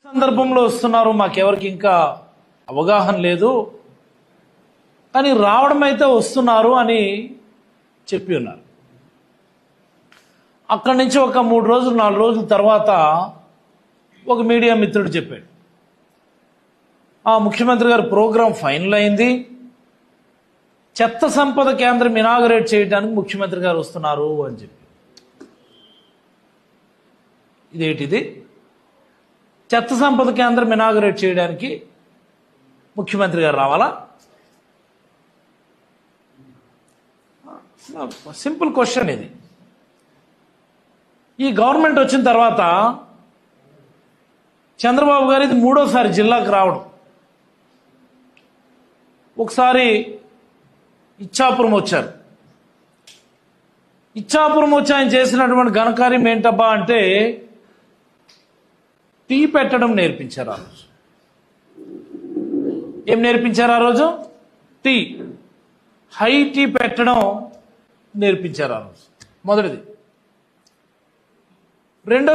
సందర్భంలో వస్తున్నారు, మాకెవరికి ఇంకా అవగాహన లేదు, కానీ రావడం అయితే వస్తున్నారు అని చెప్పి ఉన్నారు. అక్కడి నుంచి ఒక 3 రోజులు 4 రోజుల తర్వాత ఒక మీడియా మిత్రుడు చెప్పాడు, ముఖ్యమంత్రి గారి ప్రోగ్రాం ఫైనల్ అయింది, చెత్త సంపద కేంద్రం ఇనాగరేట్ చేయడానికి ముఖ్యమంత్రి గారు వస్తున్నారు అని చెప్పి. ఇదేంటిది? చెత్త సంపద కేంద్రం ఇనాగరేట్ చేయడానికి ముఖ్యమంత్రి గారు రావాలా? సింపుల్ క్వశ్చన్ ఇది. ఈ గవర్నమెంట్ వచ్చిన తర్వాత చంద్రబాబు గారు ఇది 3వ జిల్లాకు రావడం. ఒకసారి ఇచ్చాపురం వచ్చారు. ఇచ్చాపురం వచ్చి ఆయన చేసినటువంటి ఘనకార్యం ఏంటబ్బా అంటే టీ పెట్టడం నేర్పించారు. ఆ రోజు ఏం నేర్పించారు? ఆ రోజు టీ, హై టీ పెట్టడం నేర్పించారు. ఆ రోజు మొదటిది. రెండో